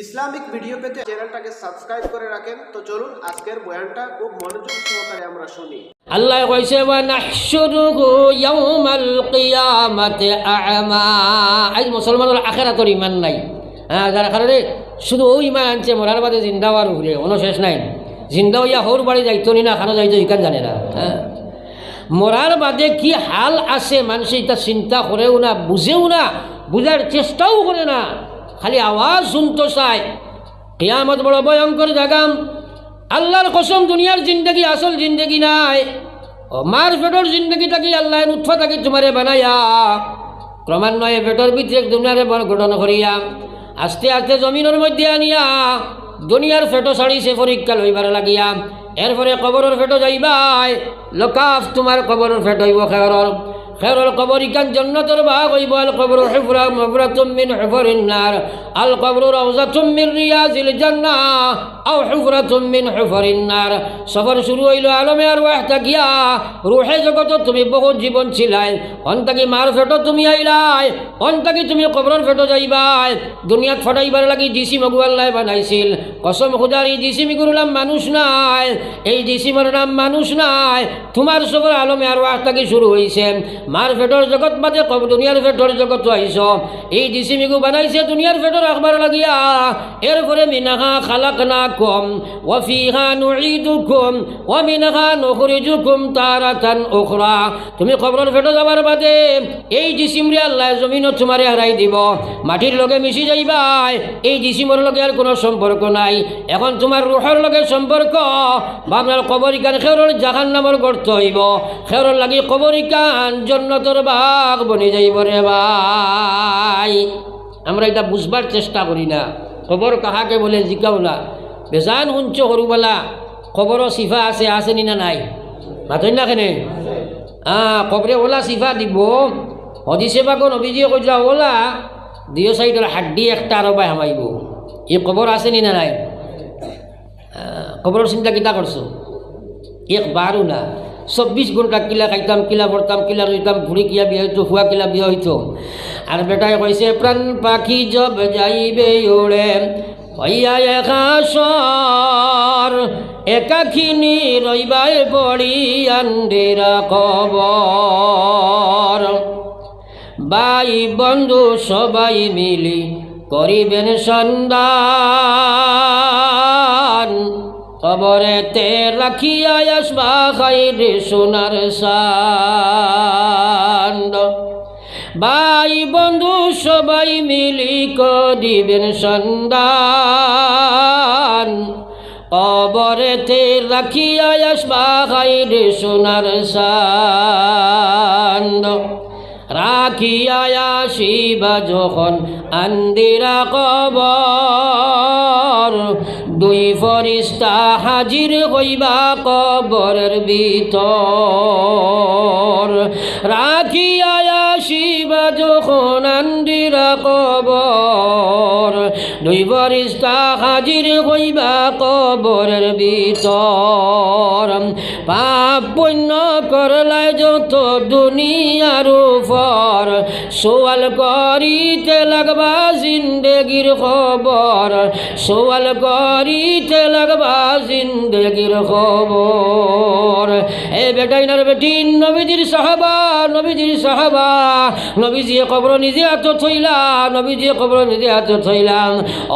Islamic video পেতে চ্যানেলটাকে subscribe করে রাখেন। তো চলুন আজকের বয়ানটা খুব মনোযোগ সহকারে আমরা শুনি। আল্লাহ কইছে ওয়া নাহশুরুহু ইয়াউমাল কিয়ামাতি আ'মা। আজ মুসলমানের আখিরাতের ঈমান নাই। যারা কারণে শুধু ওই ঈমান আনছে মরার বাদে জিন্দা হওয়ার উপরে কোনো শেষ নাই। জিন্দা হইয়া হৌর বাড়ি যাইতো না খানো যাইতো ইকান জানে না। মরার বাদে কি হাল আছে মানুষ এটা চিন্তা করেও না, বুঝেও না, বুঝার চেষ্টাও করে না, খালি আওয়াজ শুনতে চায়। কিয়ামত বড় ভয়ঙ্কর জাগাম। আল্লাহর কসম দুনিয়ার জিন্দগি আসল জিন্দগি নাই। মার পেটর জিন্দগিটাকে আল্লাহ উৎফা থাকি তোমারে বানাইয়া ক্রমান্বয়ে পেটর ভিতরে দুনিয়ারে বড় ঘটনা করিয়া আস্তে আস্তে জমিনের মধ্যে আনিয়া দুনিয়ার ফেটো ছাড়িছে পরীক্ষা লইবার লাগিয়া। এরপরে কবরের ফেটো যাইবাই লোকাফ তোমার কবরের ফেটো হইব খেরর কবর ইকান জান্নাতের বাগ হইব। আল কবর হুফরা মাগফিরাতুম মিন হুফরিন নার, আল কবর রাউযাতুম মিন রিয়াজিল জান্নাহ আও হুফরাতুম মিন হুফরিন নার। সফর শুরু হইল আলমে আরওয়াহ থাকিয়া। রুহে জগত তুমি বহুত জীবন ছিলাই, অন্তাকি মার ফেটো তুমি আইলাই, অন্তাকি তুমি কবরের ফেটো যাইবাই। দুনিয়াত ফটাইবার লাগি জিসিম মগু আল্লাহ বানাইছিল। কসম খুদার এই জিসিম গুরুলাম মানুষ নাই, এই জিসিমের নাম মানুষ নাই। তোমার সফর আলমে আরওয়াহ থাকি শুরু হইছে। মার ফেটর জগৎ বাদে দুনিয়ার ফেটর জগৎ আইস। এই জিসিমিগু বানাইছে দুনিয়ার ফেটর রাখবার লাগিয়া। এরপরে মিনাহা খালাকনাকুম ওয়া ফিহা নুঈদুকুম ওয়া মিনহা নুখরিজুকুম তারাতান উখরা। তুমি কবরের ফেটো যাবার বাদে এই জিসিমরে আল্লাহ জমিনত তোমারে হারাই দিব, মাটির লগে মিশি যাইবাই। এই জিসিমর লগে আর কোনো সম্পর্ক নাই। এখন তোমার রুহের লগে সম্পর্ক। বাবনার কবরিকান খেরর জাহান্নামের গর্ত হইব। খেরর লাগি কবরিকান জন্নতর বাগ বনি যাইব রে ভাই। আমরা এটা বুঝবার চেষ্টা করি না। খবর কাহাকে বলে জিকাও না। বেজান শুনছ সরুবেলা খবরও সিফা আছে, আসেনি না নাই? মাতই না কেনে কবরে ওলা সিফা দিব। হদিসে বাগন অভিযোগ কইলা ওলা দুই সাইডের হাড্ডি একটা আরো বাই হামাইব। এই খবর আসেনি না নাই? খবরের চিন্তা কিতা করছো? একবারও না। 24 ঘন্টা কিলা খাইতাম, কিলা পড়তাম, কিলা রইতাম, ঘুরি কিয়া বিয়া হইতো, ফুয়া কিলা বিয়া হইতো। আর বেটায় কইছে প্রাণ পাখি জব যাইবে ওড়ে হইয়া একাশর, একাখিনি রইবাই পড়ি আন্দিরা কবর। ভাই বন্ধু সবাই মিলি করিবেন সন্ধান, কবরেতে রাখিয়া আসবা খাইরে সোনার সান্ড। ভাই বন্ধু সবাই মিলি করিবেন সন্ধান, কবরেতে রাখিয়া আসবা খাইরে সোনার সান্ড। রাখিয়া আসিবা যখন আন্দিরা কবর, দুই ফরিস্তা হাজির হইবা কবরের ভিতর। রাখিয়া আসিবা যখন আন্দিরা কবর, দুই ফরিস্তা হাজির হইবা কবরের ভিতর। পাপ পুণ্য করলাই যত দুনিয়ার উপর, সওয়াল করিতে লাগবা জিন্দেগির খবর, সওয়াল করিতে লাগবা জিন্দেগির খবর। এ বেটাইনার বেটি নবীজির সাহাবা, নবীজির সাহাবা, নবীজি কবর নিজে হাত থইলা, নবীজি কবর নিজে হাত থইলাম।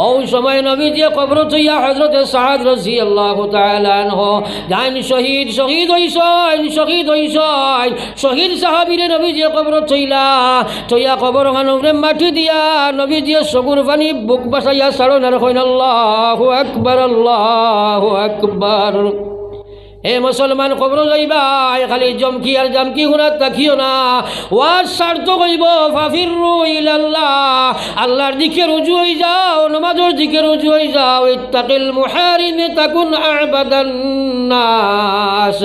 ওই সময় নবীজি কবর থইয়া হযরতে সাদ রাদিয়াল্লাহু তাআলা আনহু জান শহীদ শহীদ হইছেন, শহীদ হইছেন। শহীদ সাহাবীরে নবীজি কবর থইলা, থইয়া কবর খানুরে মাটি দিয়া নবীজি চকুর পানি বুক বাসাইয়া সারনার কইন আল্লাহু আকবার, আল্লাহু আকবার। হে মুসলমান কবর যাইবাই খালি জমকি আর জামকি হুনাত তাকিও না। ওয়াজ সার্থ কইব ফাফিরু ইলাল্লাহ, আল্লাহর দিকে রুজু হই যাও, নামাজের দিকে রুজু হই যাও। ইত্তাকিল মুহারিম তাকুন আবাদান নাস।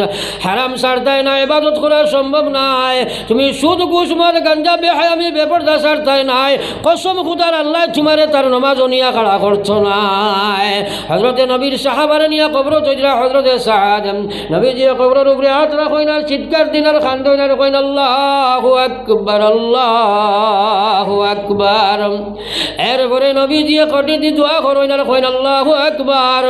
হারাম সারতাই না ইবাদত করা সম্ভব নাই। তুমি সুদ ঘুষ মদ গাঞ্জা বেহায়ামি বেপরদা সারতাই নাই। কসম খুদার আল্লাহ তোমারে তার নামাজ নিয়া খাড়া করছো নাই। হযরতে নবীর সাহাবারে নিয়া কবর তৈরা হযরতে সাদ নবীজি কবরের উপরে হাত রাখেন আর চিৎকার দিন আর খান্দন আর কইন আল্লাহু আকবার, আল্লাহু আকবার। এরপরে নবীজি কটি দি দোয়া করেন আর কইন আল্লাহু আকবার।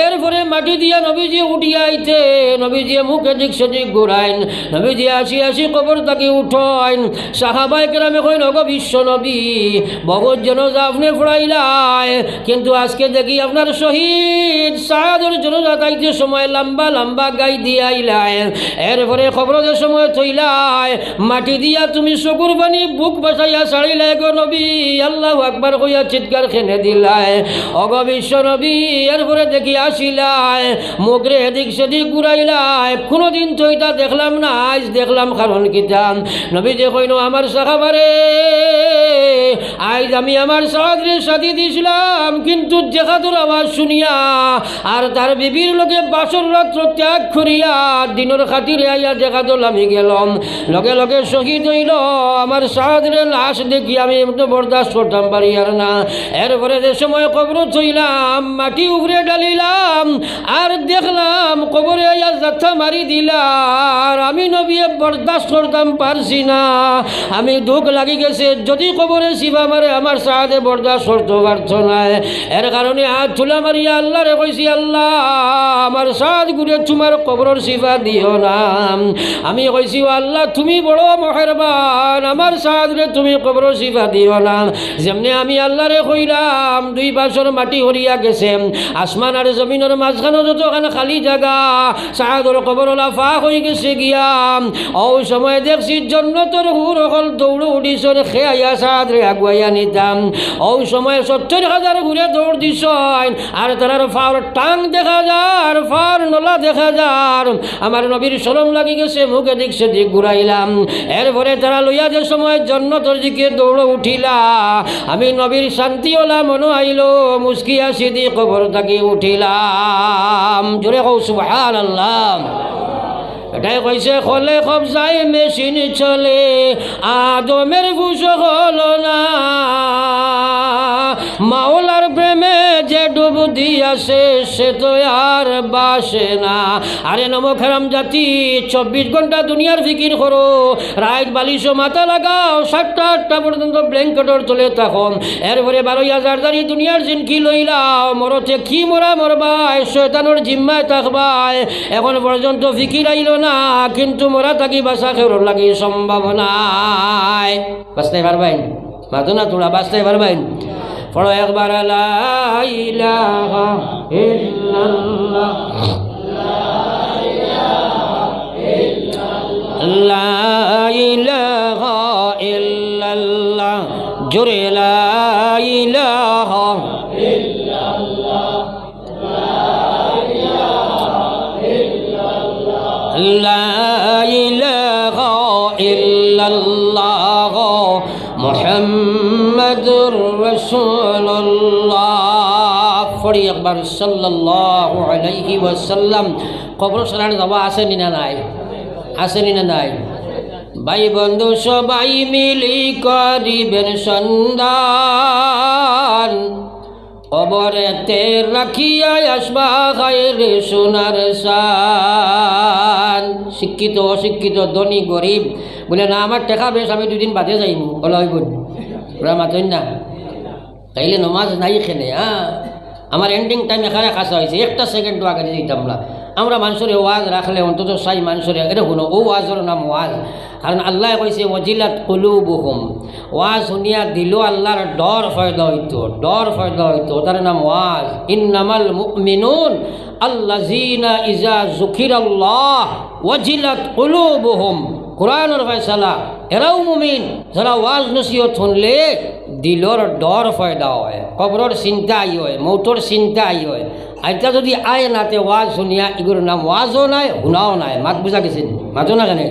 এরপরে মাটি দিয়া নবীজি উঠিয়া আইতে নবীজি মুখে দিক সেদিক ঘুরাইন, নবীজি আসি আসি কবর তাকে উঠাইন। সাহাবায়ে কেরামে কইন ওগো বিশ্ব নবী, বহুত জনজা আপনি পড়াইলাই, কিন্তু আজকে দেখি আপনার শহীদ সাহাদের জনজা গাইতে সময় লম্বা লম্বা গাই দিয়া আইলাই, এরপরে খবরের সময় থইলাই, মাটি দিয়া তুমি চকুর পানি বুক বাসাইয়া ছাড়িলাই গো নবী, আল্লাহু আকবার কইয়া চিৎকার খেনে দিলাই। ওগো বিশ্ব নবী, এরপরে দেখি আসিলাই, মুখরে এদিক সেদিক ঘুরাইলাই, কোনোদিন তো এটা দেখলাম না, আজ দেখলাম। কারণ কিতা? নবী যে কইন আমার সাহাবারে, আজ আমি আমার সাহাদের সাথে দিছিলাম, কিন্তু দেখাতোর আওয়াজ শুনিয়া আর তার বিবির লোকে বাসর রাত্র ত্যাগ করিয়া দিনের খাতিরে আইয়া দেখাতোল আমি গেলাম, লগে লগে শহীদ হইল। আমার সাহাদের লাশ দেখি আমি তো বরদাস্ত করতাম পারি আর না। এরপরে যে সময় কবর থইলাম, মাটি উপরে ডালিলাম আর দেখলাম কবরে আইয়া যাত্রা মারি দিলাম। আমি নবী বরদাস্ত করতাম পারছি না, আমি দুঃখ লাগি গেছে, যদি কবরে শিবা মারে আমার সাহায্যে বরদাস্ত করতে পারত না। এর কারণে হাত তুলা মারিয়া আল্লাহরে কইছি, আল্লাহ আমার সাহায্য ঘুরে তোমার কবরের শিবা দিও না। আমি কইছি ও আল্লাহ তুমি বড় মেহেরবান, আমার সাহায্যে তুমি কবরের শিবা দিও না। যেমনি আমি আল্লাহরে কইলাম, দুই পাশর মাটি হরিয়া গেছে, আসমান আর জমিনের মাঝখানে যতখানে খালি জায়গা, সাহায্যর কবর লাফা হয়ে গেছে গিয়া। ওই সময় দেখছি জন্নতর হুর অকল দৌড় উঠিছর খেয়াইয়া সাহায্যে আগুয়াইয়া নিতাম। ওই সময় 70,000 ঘুরে দৌড় দিছ, আর তার ফার টাং দেখা যার, ফার নলা দেখা যার। আমার নবীর শরম লাগি গেছে, মুখে দিক সেদিক ঘুরাইলাম। এরপরে তারা লইয়া যে সময় জন্নতর দিকে দৌড় উঠিলা, আমি নবীর শান্তি ওলা মনো আইল, মুস্কিয়া সিদি কবর থাকি উঠিলাম। জোরে কও সুবহানাল্লাহ। এটাই কইছে খলে কবজায় মেশিন চলে, আদমের বুঝ হল না, মাওলার প্রেমে যে ডুব দিয়াছে সে তো আর বাসে না। আরে নমখারাম জাতি, 24 ঘন্টা দুনিয়ার ফিকির করো, রাত বালিশও মাথা লাগাও, 7টা-8টা পর্যন্ত ব্ল্যাঙ্কেটর চলে থাকুন। এরপরে 12,000 দাঁড়ি দুনিয়ার জিনকি লইলাও, মরতে কি মরা মরবাই, শয়তানোর জিম্মায় থাকবাই। এখন পর্যন্ত ফিকির আইল না, কিন্তু মরা থাকি বাসা খেরোর লাগে সম্ভব নাই। বাঁচতে পারবেন? মাতো না তোরা বাঁচতে পারবেন? পড়ো একবার লা ইলাহা ইল্লাল্লাহ, লা ইলাহা ইল্লাল্লাহ, জোরে লা ইলাহা ইল্লাল্লাহ, লা ইলাহা ইল্লাল্লাহ মুহাম্মাদুর রাসূলুল্লাহ। পড়ি একবার সাল্লাল্লাহু আলাইহি ওয়াসাল্লাম। কবরস্থানে যাওয়া আসেনি না নাই? আসেনি না নাই? ভাই বন্ধু সবাই মিলি করিবেন সন্ধান, কবরেতে রাখিয়া আসবা খায়রে সোনার সান। শিক্ষিত অশিক্ষিত ধনী গরিব বলে না আমার টাকা বেশ, আমি 2 দিন বাদে যাইব, বলা হইব ওরা মাতই না, তাইলে নমাজ নাই এখানে। আমার এন্ডিং টাইম এখানে কাছা হয়েছে, 1 সেকেন্ডও আগে দিতাম না। আমরা মানুষের ওয়াজ রাখলে অন্তত চাই মানুষের এটা শুনো, ও ওয়াজের নাম ওয়াজ। কারণ আল্লাহ কইছে ওয়াজিলাত কুলুবুহুম, ওয়াজ শুনিয়া দিল আল্লাহর ডর ফয়দা হইতো, ডর ফয়দা হইতো, তার নাম ওয়াজ। ইন্নামাল মুমিনুন আল্লাযীনা ইযা যুকিরাল্লাহ ওয়াজিলাত কুলুবুহুম, কোরআনের ফয়সালা। এরাও মুমিন যারা ওয়াজ নসিহত শুনলে দিলর ডর ফয়দা হয়, কবরের চিন্তা আই হয়, মৌতর চিন্তা আই হয়। আইটা যদি আয় নাতে ওয়াজ শুনিয়া এগুলোর নাম ওয়াজও নাই, শুনাও নাই। মাত বুঝা গেছে? মাতো না কেন?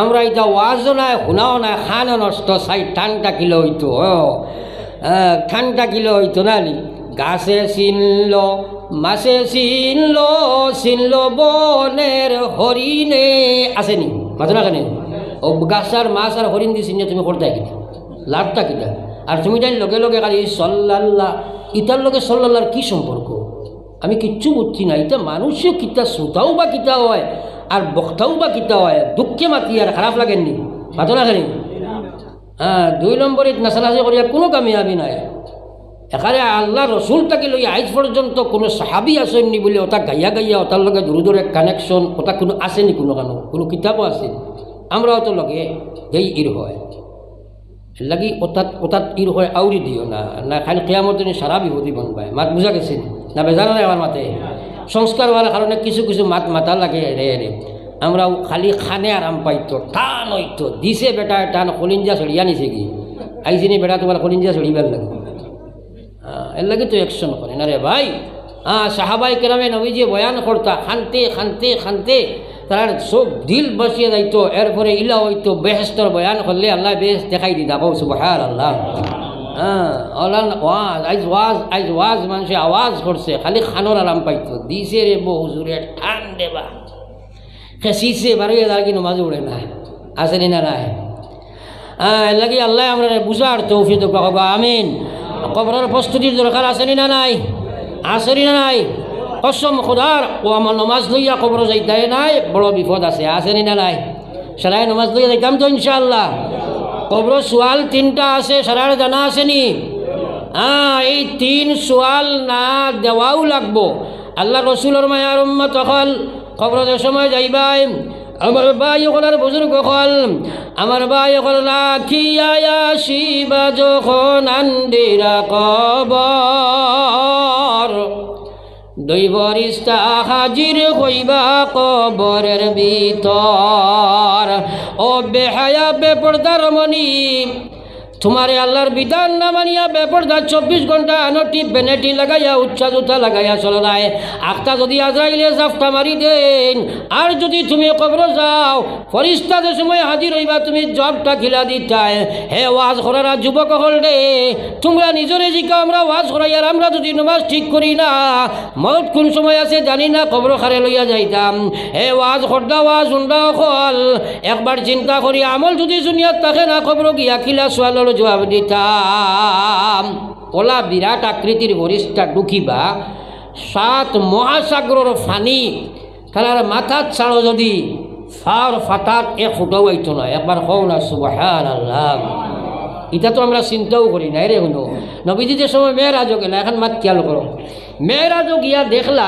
আমরা এটা ওয়াজও নাই, শুনাও নাই, খানও নষ্ট, চাই ঠান্ডা কিলো হইতো, ঠান্ডা কিলো হইতো না। গাছে চিনল মাছে চিনল, চিনল বনের হরিণে, আসেনি? মাতো না কেন? ও গাছ আর মাছ আর হরিণ দিয়ে চিনিয়ে তুমি করতে কিনা, লাভটা কিনা? আর তুমি তাই লগে লগে খালি সল্লাল্লাহ, ইটার লগে সল্লাল্লাহর কি সম্পর্ক? আমি কিচ্ছু বুঝছি না, এটা মানুষও কিতা শ্রোতাও বা কিতা হয় আর বক্তাও বা কিতা হয়, দুঃখে মাতি আর খারাপ লাগেননি মাতো না খালি। হ্যাঁ, 2 নম্বরে নাচানাচি করিয়া কোনো কামিয়াবি নাই। এখানে আল্লাহ রসুল তাকে লই আজ পর্যন্ত কোনো সাহাবি আসেননি বলে ওটা গাইয়া গাইয়া ওটার লগে দূরে কানেকশন ওটা কোনো আসেনি, কোনো কিতাবও আছে। আমরাও তো লগে এই ইর হয় লাগি ওটাত ইর হয় আউরি দিও না, না খালি কেয়ামত সারা বিপদী বনবায়। মাত বুঝা গেছেন না? বেজানা নাই আমার মাতে সংস্কার হওয়ার কারণে কিছু কিছু মাথা লাগে রে রে। আমরাও খালি খানে আরাম পাইতো, টান হইতো দিছে বেটা টান কলিঞ্জা ছড়িয়া নিছে কি আইসিনি বেটা তোমার কলিঞ্জা ছড়িবার লাগে। এর লাগে তো অ্যাকশন করে না রে ভাই। সাহাবাই কেরামে নবীজি বয়ান করতা খানতে খানতে খানতে তার চোখ দিল বসিয়ে যাইতো। এরপরে ইলা হইতো বেহেস্তর বয়ান করলে আল্লাহ বেহেস্ত দেখাই দিতা। কৌ সুবহানাল্লাহ। আইজ ওয়াজ মানুষে আওয়াজ করছে, খালি খানোর আরাম পাইতো দিছে রে বউ হুজুরে ঠান দেবা খেসিছে বারোই দাঁড়ি নমাজ উড়ে না আসেনি না নাই। এর লাগে আল্লাহ আমরা বুঝার তৌফিক পাবো, আমিন। কবরের প্রস্তুতির দরকার আসেনি না নাই? আসেনি না নাই? কসম খোদার ও আমার নমাজ লইয়া কবর যাইতে নাই, বড় বিপদ আছে। আসেনি না নাই? সারাই নমাজ লইয়া যাইতাম তো ইনশাআল্লাহ। কবর সোয়াল 3টা আছে, সারার জানা আসেনি? এই 3 সোয়াল না দেওয়াও লাগবো। আল্লাহ রসুলের মায়ার উম্মত হল কবরের সময় যাইবাই। আমার ভাই হলার বুজুর্গ হল, আমার ভাই হল রাখিয়া আসিবা যখন আন্দিরা কবর, 2 ফেরেশতা হাজির হইবা কবরের ভিতর। ও বেহায়া বেপরদার মনি, তোমারে আল্লাহর বিধান না মানিয়া বেপরদা 24 ঘন্টা নটি বেনেটি লাগাইয়া উচ্চা জুতা লাগাইয়া চলো নাই। আখটা যদি আজরাইলে জাফটা মারি দেন, আর যদি তুমি কবর যাও ফরিস্তাদের সময় হাজির হইবা, তুমি জবটা খিলা দিতায়। হে ওয়াজ করারা যুবক হল রে, তোমরা নিজরে জিকা আমরা ওয়াজ করাই, আর আমরা যদি নমাজ ঠিক করি না, মত কোন সময় আছে জানি না, কবর খারে লইয়া যাইতাম। হে ওয়াজ করদা ওয়াজ উন্ডা হল, একবার চিন্তা করি আমল যদি দুনিয়াত থাকে না, কবর গিয়া খিলা সোয়াল জবাব দিতাম। ওলা বিরাট আকৃতির ফরিস্তা ঢুকিবা 7 মহাসাগরের ফানি, তার মাথার ছাড়ো যদি ফার ফাটাত 1 ফুটাও আইতো না। একবার কও না সুবহানাল্লাহ। এটা তো আমরা চিন্তাও করি নাই রে। শুনো, নবীজি যে সময় মেয়েরাজও গেলা, এখন মাত খেয়াল করো, মেয়েরাজও গিয়া দেখলা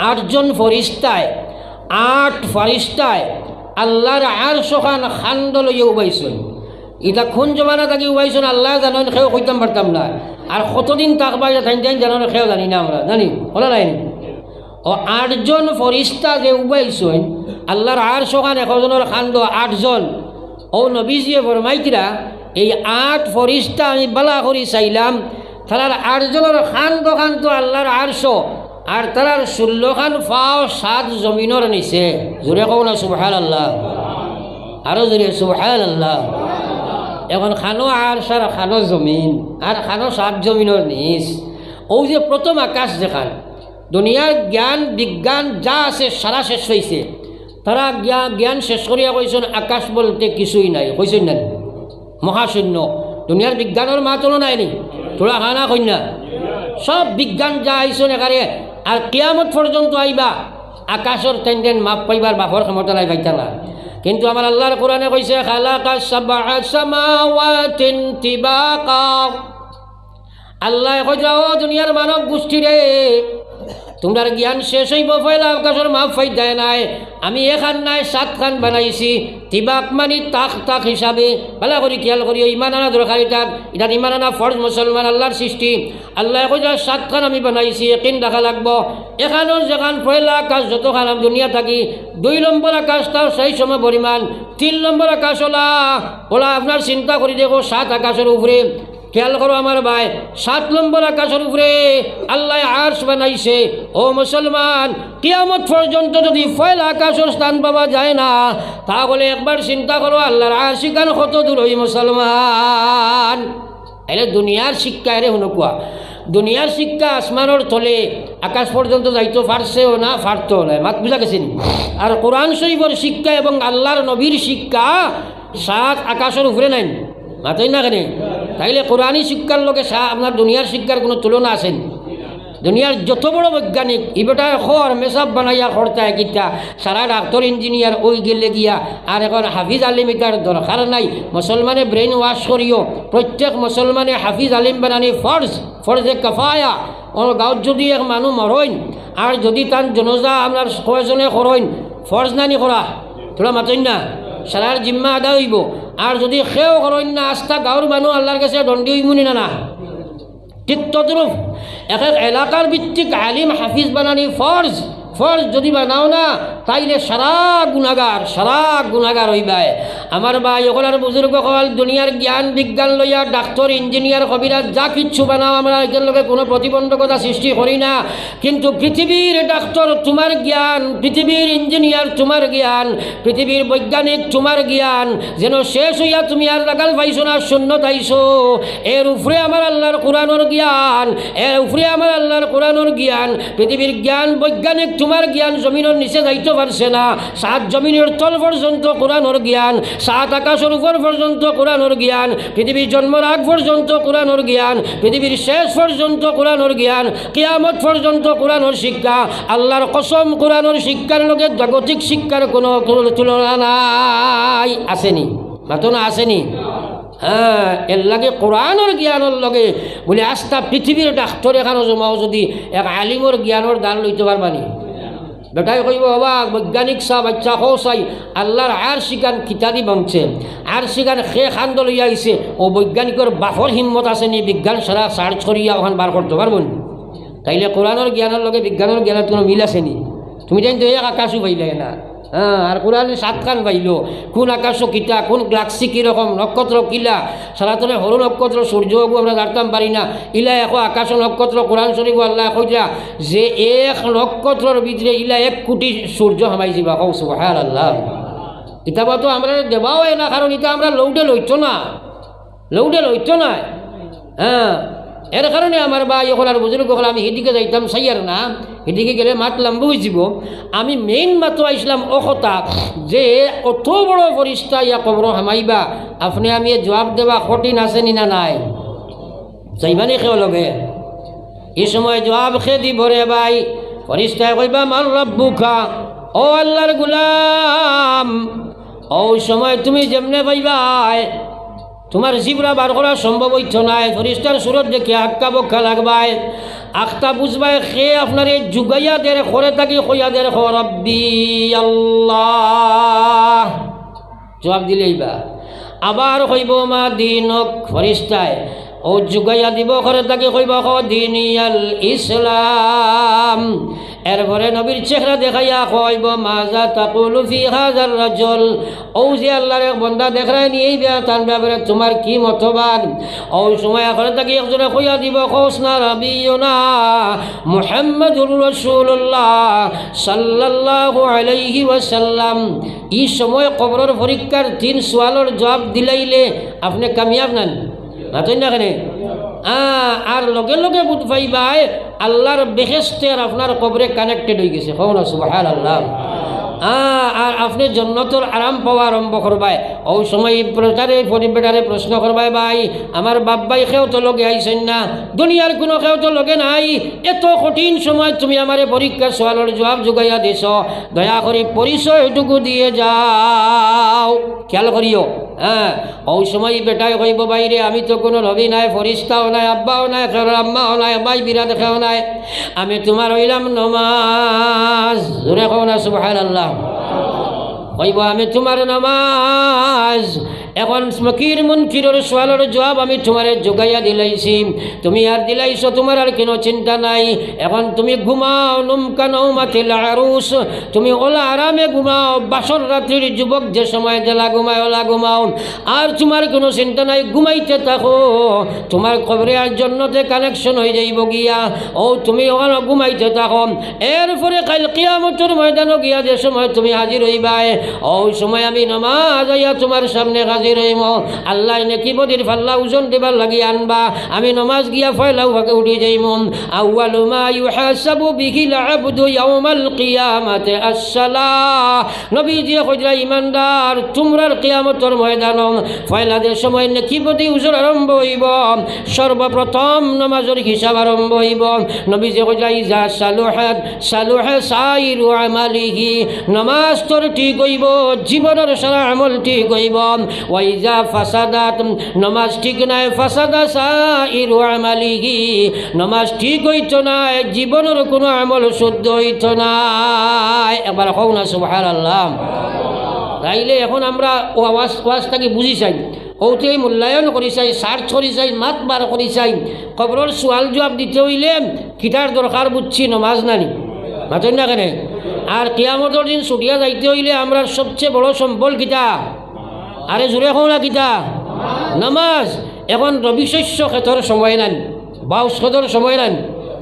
8 জন ফরিস্তায়, 8 ফরিস্তায় আল্লাহর আরশ খান খান্দ লইয়া উবাইছেন। এটা কোন জমানা থাকি উবাইছেন আল্লাহ জানেন, সেও কইতাম পারতাম না। আর কতদিন থাকবা থাইন জানেন, সেও জানি না আমরা, জানি হলো নাই। ও 8 জন ফরিস্তা যে উবাইছেন আল্লাহর আরশ খান, একজনের খান্দ 8 জন। ও নবীজিয়ে ফরমাইতিরা এই 8 ফরিস্তা আমি বালা করি চাইলাম, তার 8 জনের খান্দ খান তো আল্লাহর আরশ, আর তার 16 খান পাও 7 জমিনের নিচে। জোরে কও না সুবহানাল্লাহ, আরো জোরে সুবহানাল্লাহ। এখন খানো আর সার খানো জমিন, আর খানো 7 জমিনের নিচ। ও যে প্রথম আকাশ দেখান, দুনিয়ার জ্ঞান বিজ্ঞান যা আছে সারা শেষ হয়েছে। তারা জ্ঞান শেষ করিয়া কইছেন আকাশ বলতে কিছুই নাই, কইছেন না মহাশূন্য। দুনিয়ার বিজ্ঞানের মাতলো নাই নি, তোরা খানা কন্যা সব বিজ্ঞান যা আইসন একারে। আর কিয়ামত পর্যন্ত আইবা আকাশের তেন মাপ পাইবার বাপর ক্ষমতা নাই পাইতা না। কিন্তু আমার আল্লাহর কোরআনে কইছে খালাকাস সাবআ সামাওয়াতিন তিবাকা। আল্লাহ কইরা ও দুনিয়ার মানব গোষ্ঠী রে, তোমার জ্ঞান শেষ হইব, পয়লা আকাশের মাপ পাইতাই নাই। আমি এখান নাই 7 খান বানাইছি, তিবাক মানে তাক তাক হিসাবে। ভালো করি খেয়াল করি, ইমান আনা দরকার। এটা ইমান আনা ফরজ, মুসলমান আল্লাহর সৃষ্টি। আল্লাহ কইরা 7 খান আমি বানাইছি, একিন দেখা লাগবো। এখানোর যেখান পয়লা আকাশ যত খান দুনিয়া থাকি, 2 নম্বর আকাশ তার সেই সময় পরিমাণ, 3 নম্বর আকাশ ওলা আপনার চিন্তা করি দেখো 7 আকাশের উপরে। খেয়াল করো আমার ভাই, 7 নম্বর আকাশের উপরে আল্লাহ আরশ বানাইছে। ও মুসলমান, কিয়ামত পর্যন্ত যদি পয়লা আকাশের স্থান পাওয়া যায় না, তাহলে একবার চিন্তা করো আল্লাহর আরশ কান কত দূর হই মুসলমান। এলে দুনিয়ার শিক্ষা এরে শুনুকুয়া, দুনিয়ার শিক্ষা আসমানোর তলে আকাশ পর্যন্ত যাইতো পারছেও না, পারতো না। মাত বুঝা গেছেন? আর কোরআন শরীফের শিক্ষা এবং আল্লাহর নবীর শিক্ষা 7 আকাশের উপরে নাই, মাতই না কেন? তাইলে কোরআনী শিক্ষার লোকে আপনার দুনিয়ার শিক্ষার কোনো তুলনা আছেন? দুনিয়ার যত বড় বৈজ্ঞানিক ইবেটার খর মেসাব বানাইয়া খরতায় কিতা সারা ডাক্তার ইঞ্জিনিয়ার ওই গেলে গিয়া আর এখন হাফিজ আলিম এটার দরকার নাই মুসলমানে ব্রেন ওয়াশ করিও প্রত্যেক মুসলমানে হাফিজ আলিম বানানি ফরজে কাফায়া ওর গাঁৱত যদি এক মানুষ মরইন আর যদি তার জনজা আপনার কয়জনে করইন ফরজ নানি করা তোরা মাতইন না সারার জিম্মা আদা হইব আর যদি সেও করইন না আস্থা গাঁৱৰ মানুষ আল্লাহর কাছে দণ্ডি হইমুনি না ঠিক তদ্রুপ এক এক এলাকার ভিত্তিক আলিম হাফিজ বানানি ফরজ যদি বানাও না তাইলে সারা গুণাগার হইবায় আমার ভাই ওখানের বুজুর্গ হল দুনিয়ার জ্ঞান বিজ্ঞান লইয়া ডাক্তার ইঞ্জিনিয়ার কবিরাজ যা কিচ্ছু বানাও আমরা এর লগে কোনো প্রতিবন্ধকতা সৃষ্টি করি না কিন্তু পৃথিবীর ডাক্তার তোমার জ্ঞান পৃথিবীর ইঞ্জিনিয়ার তোমার জ্ঞান পৃথিবীর বৈজ্ঞানিক তোমার জ্ঞান যেন শেষ হইয়া তুমি আর লাগাল পাইছো না শূন্য পাইছো এর উপরে আমার আল্লাহর কোরআনের জ্ঞান পৃথিবীর জ্ঞান বৈজ্ঞানিক তোমার জ্ঞান জমিনের নিচে যাইতে পারছে না সাত জমিনের তল পর্যন্ত কোরআনের জ্ঞান সাত আকাশের উপর পর্যন্ত কোরআনের জ্ঞান পৃথিবীর জন্মের আগ পর্যন্ত কোরআনের জ্ঞান পৃথিবীর শেষ পর্যন্ত কোরআনের জ্ঞান কিয়ামত পর্যন্ত কোরআনের শিক্ষা আল্লাহর কসম কোরআনের শিক্ষার লগে জাগতিক শিক্ষার কোনো তুলনা নাই আসেনি মাতো না আসেনি হ্যাঁ এর লাগে কোরআনের জ্ঞানের লগে বলে আস্থা পৃথিবীর ডাক্তার এখানে জমাও যদি এক আলিমর জ্ঞানের দান লইতে পারবানি বেটাই কইব বাবা বৈজ্ঞানিক চা বাচ্চা হো চাই আল্লাহর আর শিকান কিতাবি বামছে আর শিকান সে খান্দ লইয়া আইছে ও বৈজ্ঞানিকর বাফর হিম্মত আছে নি বিজ্ঞান সারা সার্চ করিয়া ওখান বার করতে পারবো তাইলে কোরআনের জ্ঞানের লগে বিজ্ঞানের জ্ঞানের কোনো মিল আছে নি তুমি জানি তো এক আকাশও পাইলে না হ্যাঁ আর কোরআন সাতখান পাইল কোন আকাশ কিতা কোন গ্লাক্সি কীরকম নক্ষত্র কিলা সারাতনে সরু নক্ষত্র সূর্য আমরা জানতাম পারি না ইলা এখন আকাশ নক্ষত্র কোরআন শরীফ আল্লাহ কইলা যে এক নক্ষত্রের ভিতরে ইলা 1 কোটি সূর্য হামাই যাবা কও সুবহানাল্লাহ ইতাবা তো আমরা দেবাও না কারণ এটা আমরা লৌডে লইতো না হ্যাঁ এর কারণে আমার বা এখন আর বুজুর্গ হল আমি সেদিকে যাইতাম সাইয়ার না সেদিকে গেলে মাত লাম্ব হয়ে যাব আমি মেইন মাতো আইসলাম অকতা যে অত বড় ফরিস্তা ইয়া কবর হামাইবা আপনি আমি জবাব দেওয়া কঠিন আসেনি না নাই চাইবানি খেয়ে লগে এই সময় জবাব খেয়ে দিব রে ভাই ফরিস্তায় কইবা মার রব্বুকা ও আল্লাহর গুলাম ওই সময় তুমি যেমনে পাইবাই তোমার জিবরা বার করা সম্ভব হইতো নাই ফরিস্তার সুরত দেখে আক্কা বক্কা লাগবাই আখতা বুঝবাই সে আপনার এই যুগাইয়া দের করে থাকি কইয়া দের রব্বি আল্লাহ জবাব দিলেইবা আবার কইব মা দিনক ফরিস্তায় ও যুগাইয়া দিব করে থাকি কইব দিনিয়াল ইসলাম এরপরে নবীর চেহারা দেখাইয়া কইব মাজা তাকুলু ফি হাযার রাজুল ও যে আল্লাহর এক বান্দা দেখায় নিয়ে তার ব্যাপারে তোমার কি মতবাদ ওই সময় করে থাকি একজনে কইয়া দিব কওসনা রাবিয়ুনা মুহাম্মাদুর রাসূলুল্লাহ সাল্লাল্লাহু আলাইহি ওয়াসাল্লাম এই সময় কবরের পরীক্ষার 3 সওয়ালের জবাব দিলাইলে আপনি কামিয়াব নান মাতই না কেন আর লগে লগে বুঝ পাইবাই আল্লাহর বেহেশতের আপনার কবরে কানেক্টেড হয়ে গেছে কও না সুবহানাল্লাহ আর আপনি জন্নতর আরাম পাওয়া আরম্ভ করবাই ওই সময় পরিবেটারে প্রশ্ন করবাই ভাই আমার বাপ ভাই খেও তো লগে আইসেন না দুনিয়ার কোনো খেও তো লগে নাই এত কঠিন সময় তুমি আমার পরীক্ষার সওয়ালের জবাব যোগাইয়া দিছ দয়া করে পরিচয়টুকু দিয়ে যাও খেয়াল করিও হ্যাঁ ওই সময় বেটাই কইব বাইরে আমি তো কোনো নবী নাই ফরিস্তাও নাই আব্বাও নাই আম্মাও নাই ভাই বিরাট খেও নাই আমি তোমার হইলাম নমাজ জোরে কও না সুবহানাল্লাহ কইব আমি তোমার নামাজ এখন মকির মুনকিরের সওয়ালের জবাব আমি তোমারে যোগাইয়া দিলাইছি তুমি আর দিলাইছো তোমার আর কোনো চিন্তা নাই এখন তুমি ঘুমাও নুমকা নৌমাতিল আরুস তুমি ওলা আরামে ঘুমাও বাসর রাত্রির যুবক যে সময় জেলা ঘুমায় ওলা ঘুমাও আর তোমার কোনো চিন্তা নাই ঘুমাইতে থাকো তোমার কবরে আর জন্নতে কানেকশন হয়ে যাইব গিয়া ও তুমি ওখানে ঘুমাইতে থাকো এরপরে কাল কিয়ামতের ময়দানে গিয়া যে সময় তুমি হাজির হইবাই ওই সময় আমি নমাজ আইয়া তোমার সামনে হাজির হইম আল্লাহ নেকি বদির ফাল্লা ওজন দেবার লাগি আনবা আমি নমাজ গিয়া ফয়লাও ফাঁকে উঠি যাইম আউয়ালু মা ইউহাসাবু বিহিল আবদু ইয়াউমাল কিয়ামাতি আস-সালাহ নবীজি কইরা ইমানদার তোমরার কিয়ামতের ময়দানম ফয়লাদের সময় নেকি বদি ওজন আরম্ভ হইব সর্বপ্রথম নমাজের হিসাব আরম্ভ হইব নবীজি কইরা ইজা সালুহাত সালুহা সাইরু আমালিহি নমাজ তোর ঠিক হইব জীবনের সারা আমল ঠিক হইব ওয়াইজা ফাসাদাত নমাজ ঠিক নাই ফাসাদা সাইরু আমালিহি নমাজ ঠিক হইত না জীবনের কোনো আমল শুদ্ধ হইত না একবার কও না সুবহানাল্লাহ তাইলে এখন আমরা ওয়াজটাকে বুঝি চাই ওতে মূল্যায়ন করি চাই সার্চ করি চাই মাত বার করি চাই খবরের সোয়াল জবাব দিতে হইলে কিতার দরকার বুঝছি নমাজ নানি মাতন না কেন আর কিয়ামতের দিন ছুটিয়া যাইতে হইলে আমরা সবচেয়ে বড় সম্বল কিতা আরে জোরে কও না কিতা নামাজ এখন রবি শস্য ক্ষেতর সময় নান বাউস ক্ষেতর সময় নান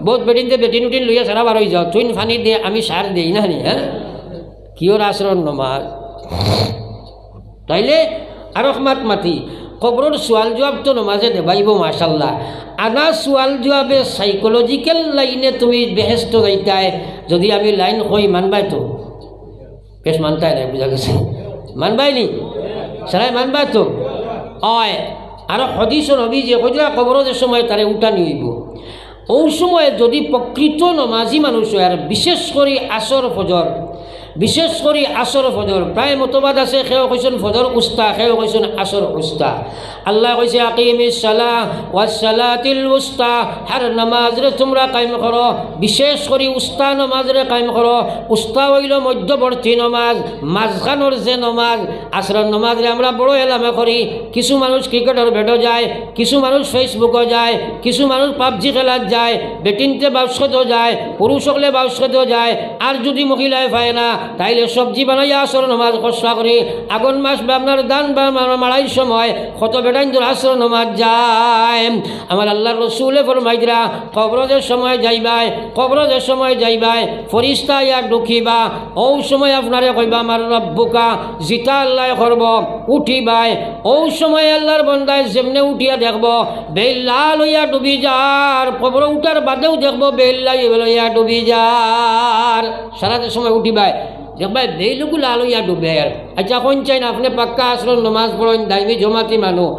বহুত বেটিনতে বেটিন উঠিন লইয়া সারা বার হয়ে যাও তুই ফানি দিয়ে আমি সার দেই না নি হ্যাঁ কিয়র আচরণ নমাজ তাইলে আর মাত মাতি খবরের সোয়াল জবাব তো নমাজে দেবাইব মাশাল্লাহ আনা সোয়াল জবাবে সাইকোলজিক্যাল লাইনে তুমি বেহেস্ত যাইতাই যদি আমি লাইন কই মানবাই তো বেশ মানতাই নাই বুঝা গেছে মানবাই নি সারাই মানবাই তো অয় আর হদিস নবী যে কইরা খবরের সময় তারে উঠানি হইব ওই সময় যদি প্রকৃত নমাজি মানুষ হয় আর বিশেষ করে আসর ফজর বিশেষ করে আসর ফজর প্রায় মতবাদ আছে সেও কৈছেন ফজর উস্তা সেও কৈছেন আসর উস্তা আল্লাহ কৈছে আকিমিস সালাহ ওয়াস সালাতিল উস্তা হার নামাজরে তোমরা কায়েম করো বিশেষ করে উস্তা নামাজরে কায়েম করো উস্তা হইল মধ্যবর্তী নমাজ মাঝখানোর যে নমাজ আসরের নমাজরে আমরা বড় এলামে করি কিছু মানুষ ক্রিকেটের বেটও যায় কিছু মানুষ ফেসবুকও যায় কিছু মানুষ পাবজি খেলার যায় বেটিনতে বাউসখেতেও যায় পুরুষ হলে বাউসখেতেও যায় আর যদি মহিলায় পায় না তাইলে সবজি বানাইয়া আসর নমাজ কষ্ট করি আগুন মাস বা আপনার দান বা মারাইর সময় কত বেটাইন তোর আসর নমাজ যায় আমার আল্লাহর রসুলে ফরমাইদরা কবরদের সময় যাইবাই কবরদের সময় যাইবাই ফরিস্তা ইয়া ঢুকিবা ও সময় আপনারে কইবা আমার রব্বুকা জিতা আল্লাহ করব উঠিবাই ও সময় আল্লাহর বন্দায় যেমনে উঠিয়া দেখব বেল্লা লইয়া ডুবি যার কবর উঠার বাদেও দেখব বেল্লা লইয়া ডুবি যার সারাতে সময় উঠিবাই দেখবাই বেইলুকু লালইয়া ডুবে আর আচ্ছা কোন চাই না আপনি পাক্কা আসলেন নমাজ পড়েন দাইমি জমাতি মানুষ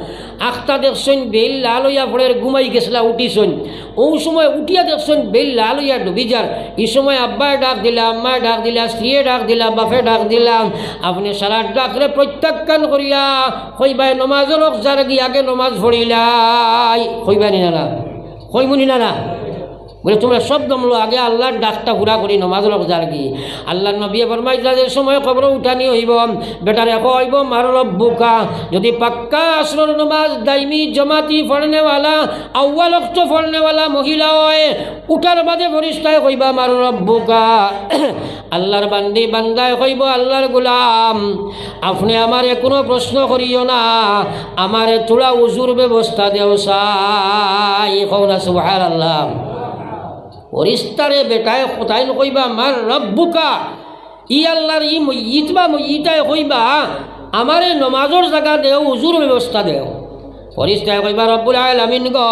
আখটা দেখছেন বেল লালইয়া পড়ে ঘুমাই গেছিলা উঠিছেন ও সময় উঠিয়া দেখছেন বেল লালইয়া ডুবি যার এই সময় আব্বায় ডাক দিলা আম্মায় ডাক দিলা স্ত্রীয়ে ডাক দিলা বাপে ডাক দিলাম আপনি সারা ডাকলে প্রত্যাখ্যান করিয়া কইবাই নমাজের লোক যার গিয়ে আগে নমাজ পড়িলাই কইবাই নি না কইমুনি না বলে তোমরা সব দমলো আগে আল্লাহর ডাকটা পুরা করি নমাজ লোক যার কি আল্লাহ নবী ফরমাইছে সময় খবর উঠানি হইব বেটারে হইব মার রব্বুকা যদি পাক্কা আসর নমাজ দাইমি জমাতি পড়নেওয়ালা আউয়াল ওয়াক্ত পড়নেওয়ালা মহিলা হয় উঠার বাদে ফরিস্তায় কইবা মার রব্বুকা আল্লাহর বান্দি বান্দায় কইব আল্লাহর গোলাম আপনি আমারে কোনো প্রশ্ন করিও না আমারে তোলা উজুর ব্যবস্থা দেও সাই কও না সুবহানাল্লাহ ফরিস্তারে বেটায় কোথায় কইবা মার রব্বুকা ই আল্লাহর ই মইয়িত বা মইয়িতায় কইবা আমারে নমাজর জায়গা দেও উজুর ব্যবস্থা দেও ফরিস্তায় কইবা রব্বুল আলামিন গো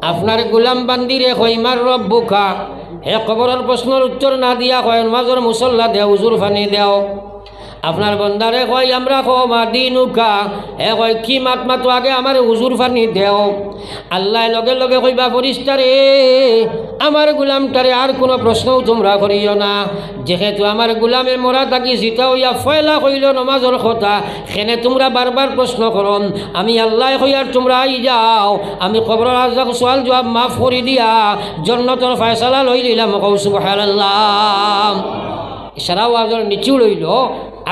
আপনার গোলাম বান্দিরে কই মার রব্বুকা হে কবরের প্রশ্নের উত্তর না দিয়া কয় নমাজর মুসল্লা দেও উজুর ফানি দেও আপনার বন্দারে কয় আমরা মা দিনুকা হে কয় কি মাত মাতো আগে আমার হুজুর ফানি দেও আল্লাহ লগে লগে কইবা ফরিস্তারে আমার গোলামটারে আর কোনো প্রশ্নও তোমরা করিও না যেহেতু আমার গোলামে মরা থাকি জিতা হইয়া ফয়লা কইল নমাজর কথা সেনে তোমরা বারবার প্রশ্ন করো আমি আল্লাহ কইয়ার তোমরা আই যাও আমি খবরের আজাক সোয়াল জবাব মাফ করে দিয়া জন্নতর ফয়সালা লই দিলাম কও সুবহানাল্লাহ সারা ওয়াজর নিচু লইল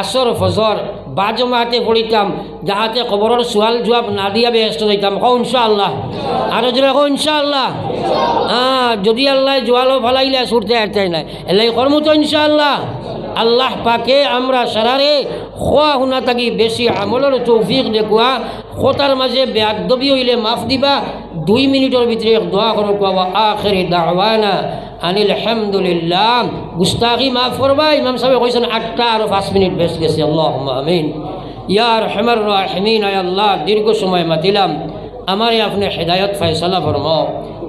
আসর ফজর বা জমাতে পড়িতাম যাহাতে খবরের সোয়াল জবাব না দিয়া ব্যস্ত হইতাম কও ইনশাআল্লাহ আরো জোরে কও ইনশাআল্লাহ যদি আল্লাহ জোয়ালো ফলাইলে ছুটতে আরতাই নাই এলাই কর্ম তো ইনশাআল্লাহ আল্লাহ পাকে আমরা সারারে খোয়া শুনা থাকি বেশি আমলের তৌফিক দেখুয়া খোতার মাঝে বেয়াদবি হইলে মাফ দিবা 2 মিনিটের ভিতরে দোয়া করো কোয়া আখিরি দাওয়ানা আনিল হামদুলিল্লাহ গুস্তাগি মাফ করবা ইমাম সাহেব কইছেন 8টা আর 5 মিনিট বেশ গেছে আল্লাহুম্মা আমিন ইয়া আরহামার রাহিমিন আয় আল্লাহ দীর্ঘ সময় মাতিলাম আমারে আপনি হেদায়েত ফয়সালা ফরমাও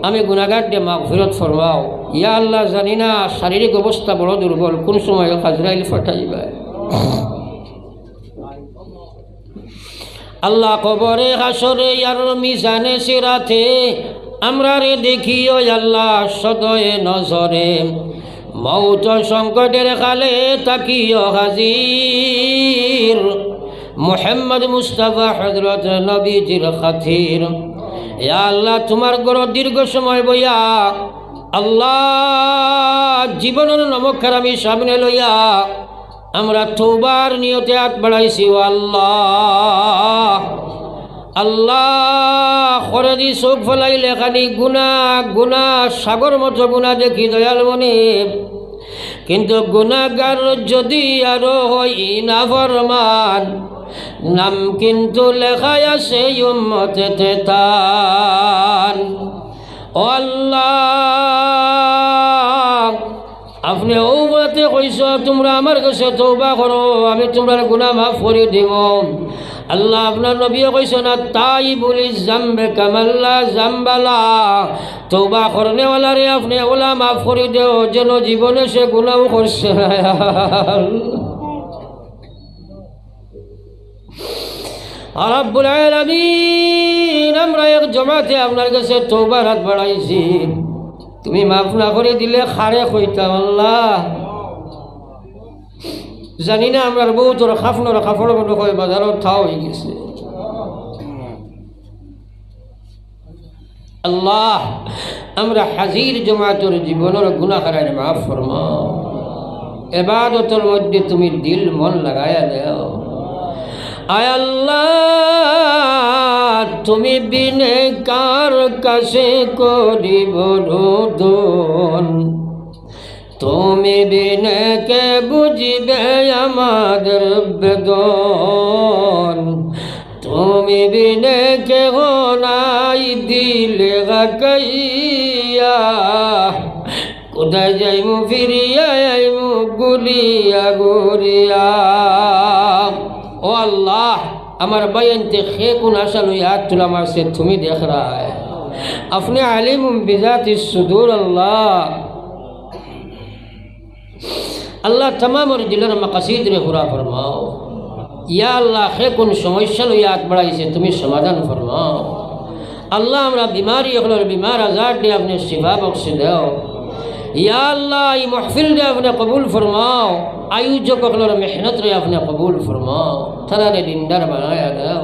আমি গুনাহগার দিয়ে মাগফিরাত ফরমাও ইয়া আল্লাহ জানি না শারীরিক অবস্থা বড় দুর্বল কোন সময় আজরাইল ফাটাইবা আল্লাহ কবরে হাসরে আর মিজানে সিরাতে আমরা রে দেখিও আল্লাহ সদয়ে নজরে মৌত সংকটের কালে তাকিও হাজির মুহাম্মদ মুস্তাফা হযরত নবীজির খাতির ইয়া আল্লাহ তোমার গড় দীর্ঘ সময় বইয়া আল্লাহ জীবনের নমক্ষার আমি সামনে লইয়া আমরা তওবার নিয়তে হাত বাড়াইছি ও আল্লাহ আল্লাহ খরদি চোখ ফলাইলে খানি গুণা গুণা সাগর মতো গুণা দেখি দয়াল মনে কিন্তু গুণাগার যদি আরো হই না ফরমান নাম কিন্তু লেখায় আছে উম্মতেতে তান ও আল্লাহ আপনি ওবাতে কইছ তোমরা আমার কাছে তওবা করো আমি তোমরা গুনাহ মাফ করে দিব আল্লাহ আপনার নবীও কইছেন তাইবুল জামবে কামাল্লা জামবালা তওবা করনেওয়ালারে আপনি ওলা মাফ করে দেও যেন জীবনে সে গুনাহ করছে রব্বুল আলামিন আমরা এক জমাতে আপনার কাছে তওবার হাত বাড়াইছি তুমি মাফ না করে দিলে খারে কইতাম আল্লাহ জানি না আমরা বউ তোর খাফনর কাপড় বড় কয় বাজারত থাও হয়ে গেছে আল্লাহ আমরা হাজির জমাতের জীবনের গুনাহ খারায় মাফ ফরমাও ইবাদতের মধ্যে তুমি দিল মন লাগায়া দাও আয় আল্লাহ তুমি বিনে কার কাছে করিব রোদন তুমি বিনে কে বুঝিবে আমাদের বেদন তুমি বিনে কে নাই দিলে গাকাইয়া কোথায় যাইমু ফিরিয়া আইমু গুলিয়া গুরিয়া ओ अल्लाह हमार बयान ते खे कुन असल याद तुला मार से तुम्हें देख रहा है अपने आलिम बिजाति सुदूर अल्लाह अल्लाह तमाम और दिलर मकसीद रे पूरा फरमाओ या अल्लाह खे कुन समस्या याद बढ़ाई से तुम्हें समाधान फरमाओ अल्लाह हमारा बीमारी अखलर बीमार आजाद ने अपने शिफा बख्श दो या अल्लाह ये महफिल ने अपने कबूल फरमाओ आयोजक अखलर मेहनत रे अपने कबूल फरमाओ थरा ने दीनदार बनाया दो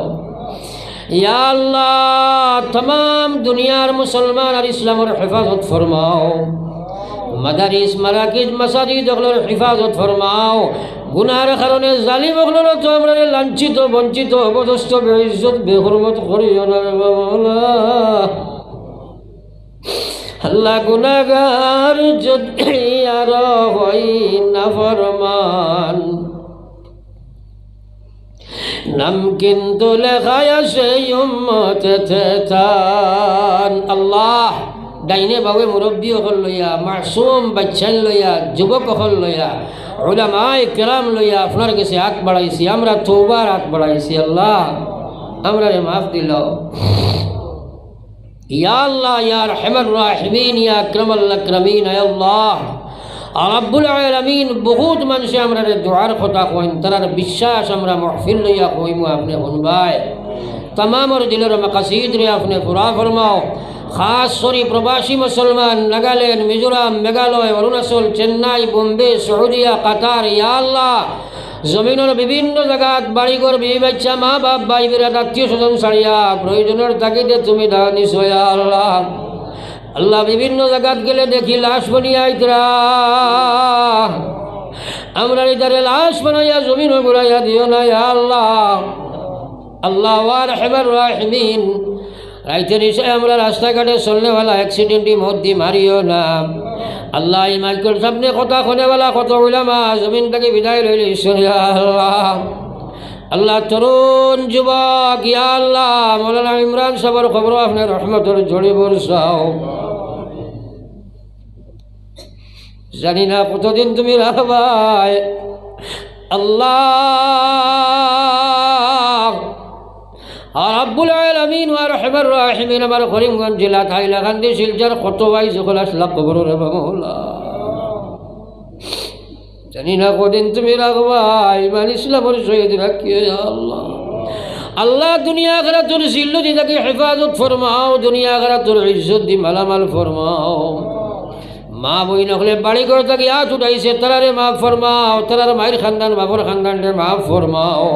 या अल्लाह तमाम दुनियार मुसलमान और इस्लाम और हिफाजत फरमाओ मदारिस मराकिज मसाजिद अखलर हिफाजत फरमाओ गुनार कारणे जालिम अखलर तो हमरा लांछित वंचित अबदस्त बेइज्जत बेहुरमत करियो ना मौला अल्लाह गुनाहगार যদি আর হই না ফরমান নাম কিন্তু লেখায় আছে উম্মতেতে তান আল্লাহ ডাইনে বাবে মুরব্বী হল লইয়া মাসুম বাচ্চান লইয়া যুবক হল লইয়া উলামায়ে কেরাম লইয়া আপনার কাছে হাত বাড়াইছি আমরা তওবার হাত বাড়াইছি আল্লাহ আমরা মাফ দিল या अल्लाह या रहमर राहिमीन या अकरमल अकरमीन या अल्लाह रब्बुल आलमीन बहुत मन से हमरा रे दुआर खता कोइन तरार विश्वास हमरा महफिल या कोई मु अपने हुनबाय तमाम और दिलर मकसीद रे अपने पूरा फरमाओ खास सॉरी प्रवासी मुसलमान नागालैंड मिजोरम मेघालय अरुणाचल चेन्नई बम्बे सऊदीया कतार या अल्लाह जमीनर विभिन्न जगत बाड़ीघर बिबी बाच्चा मा बाप भाई बिराट आत्मीय स्वजन छाड़िया प्रयोजनेर तागिदे तुमी दानिस या अल्लाह अल्लाह विभिन्न जगत गेले देखी लाश बनिया आइतरा আমরা ইদারে লাশ বানাইয়া জমিন ঘুরাইয়া দিও না ইয়া আল্লাহ আল্লাহ ওয়া রহমান রাহিমিন রাইতে নিশে আমরা রাস্তাঘাটে চলনেওয়ালা অ্যাক্সিডেন্টই মধ্যে মারিও না আল্লাহ এই মাইকেল সামনে কথা শোনেওয়ালা কত উলামা জমিন থেকে বিদায় লইলে ঈশ্বর ইয়া আল্লাহ আল্লাহ তরুণ যুবক ইয়া আল্লাহ মৌলানা ইমরান সাহেবের খবর আপনার রহমতের ঝড়ে বর্ষাও জানি না কতদিন তুমি রাখবাই। আল্লাহ রাব্বুল আলামিন ওয়া রাহমার রাহিমিন আমার করিমগঞ্জ জেলা হাইলাকান্দি শিলচর কত ভাই সকল আসলা কবরের মাওলা জানি না কদিন তুমি রাখবাই ইমান ইসলামের সহিত রাখিও ইয়া আল্লাহ। আল্লাহ দুনিয়া আখিরাতের জিল্লতি তাকে হেফাজত ফরমাও, দুনিয়া আখিরাতের ইজ্জত দি মালামাল ফরমাও। মা বই নকলে বাড়ি ঘর থাকি হাত উঠাইছে তারারে মাফ ফরমাও, তারার মায়ের খানদান বাবর খানদানরে মাফ ফরমাও।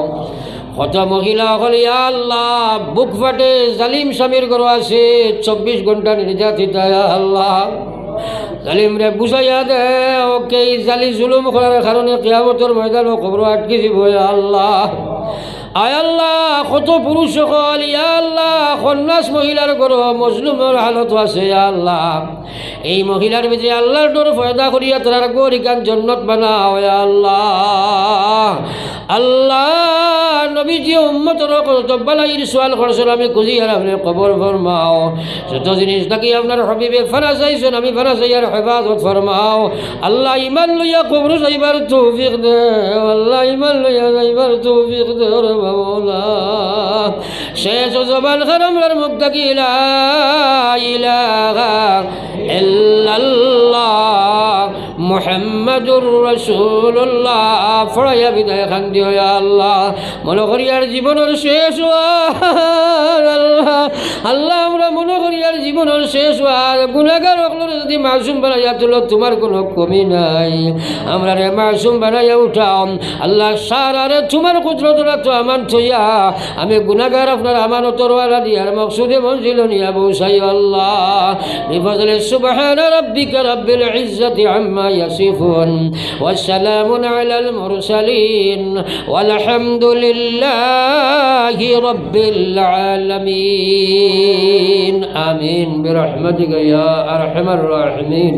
কত মহিলা হল ইয়া আল্লাহ বুক ফাটে জালিম স্বামীর ঘর আছে 24 ঘন্টা নির্যাতিত ইয়া আল্লাহ। জালিম রে বুঝাইয়া দে ওকে এই জালি জুলুম করার কারণে কিয়ামতের ময়দানে কবর আটকে দিব ইয়া আল্লাহ। আয় আল্লাহ কত পুরুষ সকল ইয়া আল্লাহ কন্যাস মহিলার ঘর মজলুমের হালত আছে ইয়া আল্লাহ। এই মহিলার ভিতরে আল্লাহর ডর ফয়দা করিয়া তার গরিকান জন্নত বানাও ইয়া আল্লাহ। আল্লাহ নবীজি উম্মতর কত বালাইর সওয়াল করছেন আমি খুঁজি আর আপনি কবর ফরমাও। যত জিনিস থাকি আপনার হবিবে ফারা চাইছেন আমি ফারা চাইয়ার হেফাজত ফরমাও। আল্লাহ ইমান লইয়া কবর যাইবার তৌফিক দে, আল্লাহ ইমান লইয়া যাইবার তৌফিক দে রে মাওলা। শেষ জবান খারামর মুখ থাকি লা ইলাহা ইল্লাল্লাহ মুহাম্মাদুর রাসূলুল্লাহ ফড়াইয়া বিদায় খান দিও ইয়া আল্লাহ। মনে করি আর জীবনের শেষ আল্লাহ আল্লাহ আমরা মনে করি আর জীবনের শেষ আর গুনাহগার হকলরে যদি মাসুম বানাইয়া তুলো তোমার কোনো কমি নাই। আমরা রে মাসুম বানাইয়া উঠাও আল্লাহ সারারে তোমার কুদরতরা তো আমান থইয়া আমি গুনাহগার আপনার আমানতর ওয়ালা দিয়ার মকসুদে মঞ্জিল নিয়া বসাই আল্লাহ। বিফজলে সুবহান রাব্বিকা রাব্বিল ইজ্জাতি আম্মা ইয়াসিফুন ওয়া সালামুন আলাল মুরসালিন ওয়ালহামদুলিল্লাহি রাব্বিল আলামিন। আমিন বিরহমাতিকা ইয়া আরহামার রাহিমিন।